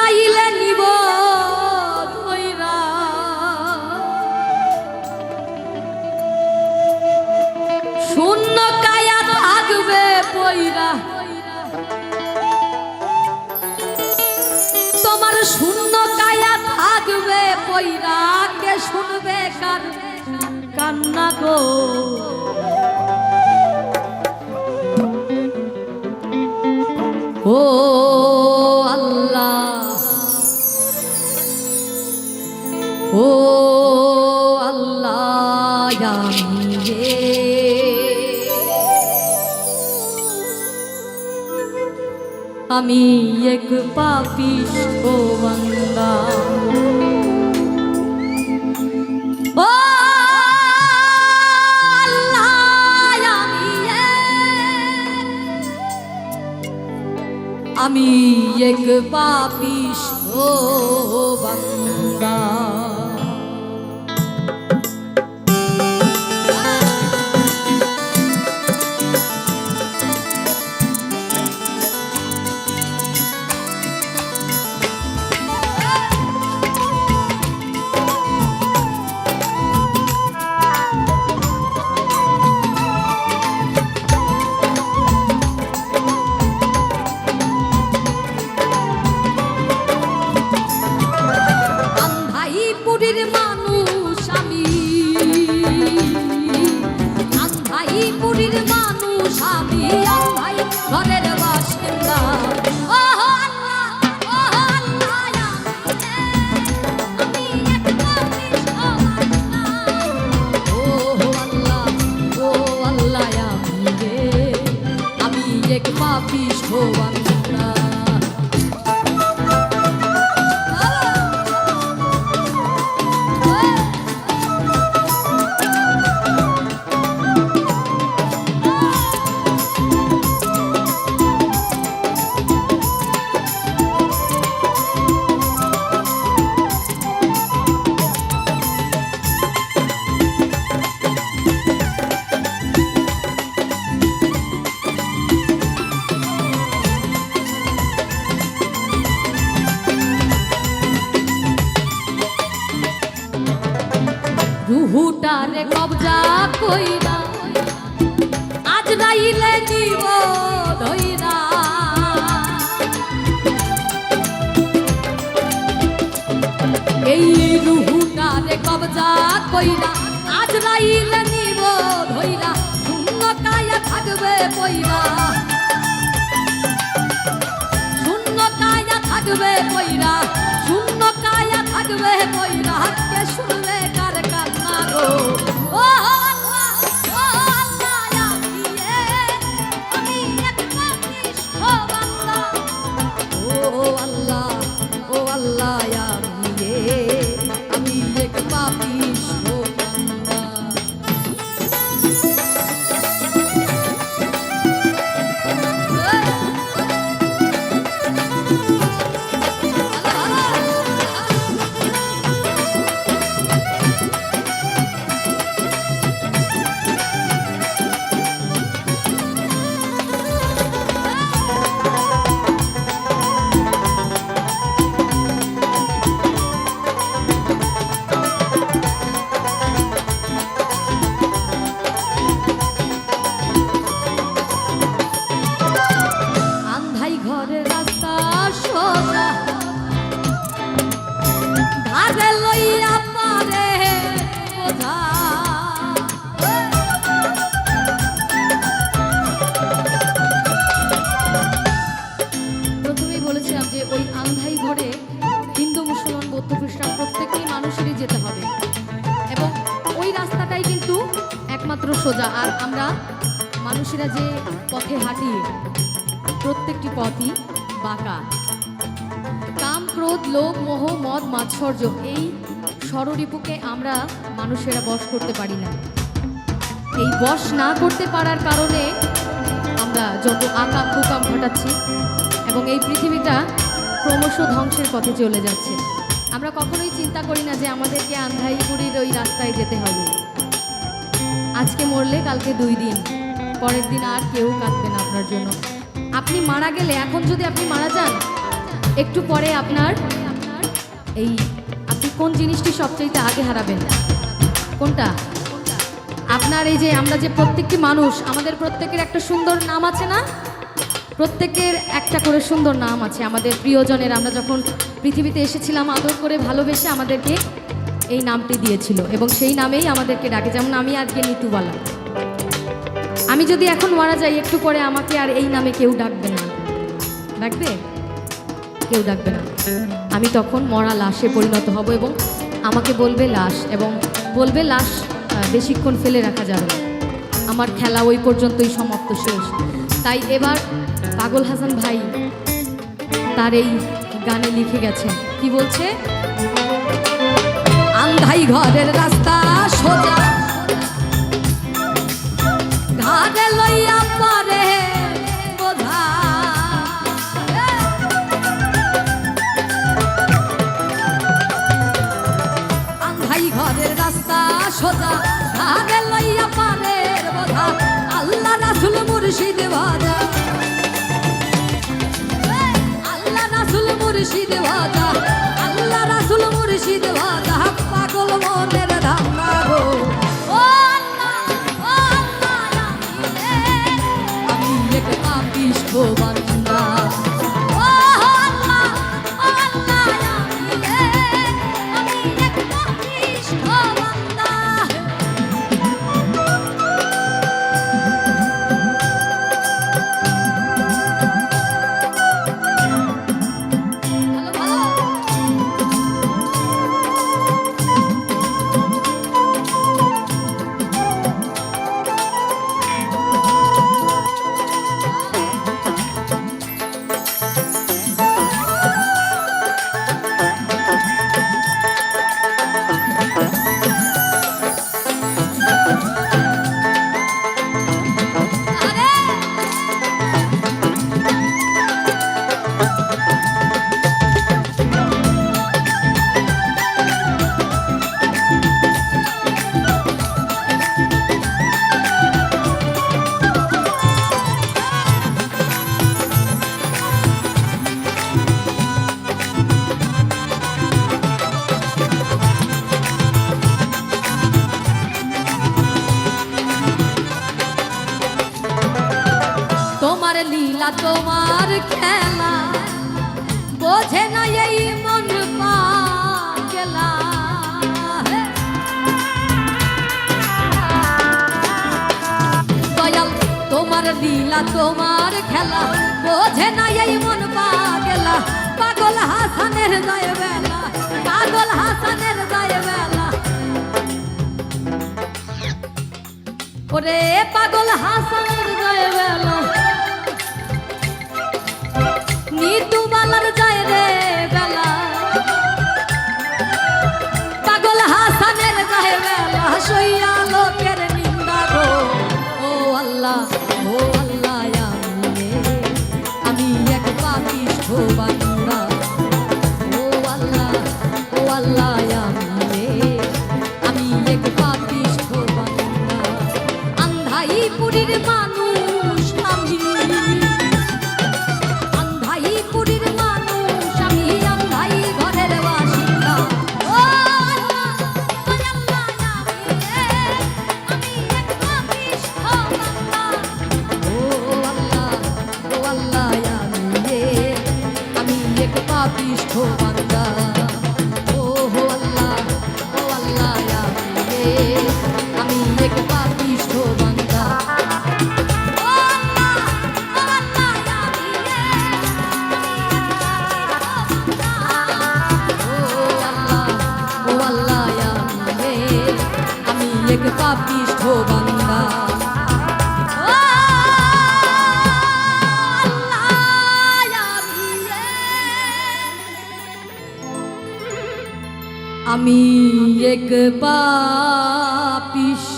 আজরাইলে নিব ধইরা শূন্য কায়া থাকবে পয়রা তোমার শূন্য কায়া থাকবে পয়রা কে শুনবে কার কান্না গো ও আল্লাহ ও আল্লাহ আমি এক পাপিষ্ঠ বান্দা ও আমি এক পাপিষ্ঠ বান্দা মানুষ আমি আন্ধাইপুরীর মানুষ আমি আন্ধাই ঘরের বাসিন্দা ও আল্লাহ ও আল্লাহ আমি এক পাপিষ্ঠ বান্দা ও আল্লাহ ও আল্লাহ আমি এক পাপিষ্ঠ বান্দা রুহুটারে কবজা কইরা আজরাইলে নিব ধইরা এই রুহুটারে কবজা কইরা আজরাইলে নিব ধইরা শূন্য কায়া থাকবে পয়রা শূন্য কায়া থাকবে পয়রা শূন্য কায়া থাকবে পয়রা কে শুনবে কার কান্না গো ও আল্লাহ ও আল্লাহ আমি এক পাপিষ্ঠ বান্দা ও আল্লাহ ও আল্লাহ আমি এক পাপিষ্ঠ বান্দা প্রথমেই বলেছিলাম যে ওই আন্ধাই ঘরে হিন্দু মুসলমান বৌদ্ধ খ্রিস্টান প্রত্যেকেই মানুষেরই যেতে হবে এবং ওই রাস্তাটাই কিন্তু একমাত্র সোজা। আর আমরা মানুষেরা যে পথে হাঁটি প্রত্যেকটি পথই বাঁকা। কাম ক্রোধ লোভ মোহ মদ মাৎসর্য এই ষড়রিপুকে আমরা মানুষেরা বশ করতে পারি না। এই বশ না করতে পারার কারণে আমরা যত আকাম কুকাম ঘটাচ্ছি এবং এই পৃথিবীটা ক্রমশ ধ্বংসের পথে চলে যাচ্ছে। আমরা কখনোই চিন্তা করি না যে আমাদেরকে আন্ধাইপুরীর ওই রাস্তায় যেতে হবে। আজকে মরলে কালকে 2 দিন, পরের দিন আর কেউ কাঁদবে না আপনার জন্য। আপনি মারা গেলে, এখন যদি আপনি মারা যান একটু পরে আপনার এই আপনি কোন জিনিসটি সবচাইতে আগে হারাবেন? কোনটা? আপনার এই যে আমরা যে প্রত্যেকটি মানুষ, আমাদের প্রত্যেকের একটা সুন্দর নাম আছে না? প্রত্যেকের একটা করে সুন্দর নাম আছে। আমাদের প্রিয়জনের, আমরা যখন পৃথিবীতে এসেছিলাম আদর করে ভালোবেসে আমাদেরকে এই নামটি দিয়েছিল এবং সেই নামেই আমাদেরকে ডাকে। যেমন আমি আজকে নিতুবালা, আমি যদি এখন মারা যাই একটু পরে আমাকে আর এই নামে কেউ ডাকবে না। ডাকবে? কেউ ডাকবে না। আমি তখন মরা লাশে পরিণত হব এবং আমাকে বলবে লাশ, এবং বলবে লাশ বেশিক্ষণ ফেলে রাখা যাবে না। আমার খেলা ওই পর্যন্তই সমাপ্ত, শেষ। তাই এবার পাগল হাসান ভাই তার এই গানে লিখে গেছেন, কি বলছে? আন্ধাই ঘরের রাস্তা সোজা, ঘাটে লইয়া পরে বোঝা, আন্ধাই ঘরের রাস্তা সোজা, ঘাটে লইয়া পরে বোঝা, আল্লাহ রাসূল মুর্শিদ ভাজা, আল্লাহ রাসূল মুর্শিদ ভাজা, আল্লাহ রাসূল মুর্শিদ ভাজা, পাগল মনের ধান্দা গো। ও আল্লাহ, ও আল্লাহ, আমি এক পাপিষ্ঠ বান্দা। ও আল্লাহ, ও আল্লাহ, আমি এক পাপিষ্ঠ বান্দা। তোমার লীলা তোমার খেলা বোঝে না এই মন পাগলা, দয়াল তোমার লীলা তোমার খেলা বোঝে না এই মন পাগলা, পাগল হাসানের যায় বেলা, পাগল হাসানের যায় বেলা, ওরে পাগল হাসানের যায় বেলা, নিতুবালার যায় রে বেলা, পাগল হাসানের যায় বেলা, সইয়া লোকের নিন্দা গো। ও আল্লাহ, ও আল্লাহ, আমি এক পাপিষ্ঠ বান্দা। ও আল্লাহ, ও আল্লাহ, আমি এক পাপিষ্ঠ বান্দা। আন্ধাইপুরীর মানুষ আমি, আন্ধাইপুরীর মানুষ আমি, আন্ধাই ঘরের বাসিন্দা। ও আল্লাহ, ও আল্লাহ, আমি এক পাপিষ্ঠ বান্দা। ও আল্লাহ, ও আল্লাহ, আমি এক পাপিষ্ঠ বান্দা। ও আল্লাহ, ও আল্লাহ, আমি এক পাপিষ্ঠ বান্দা। এক পাপিষ্ঠ বান্দা। আমি এক পাপিষ্ঠ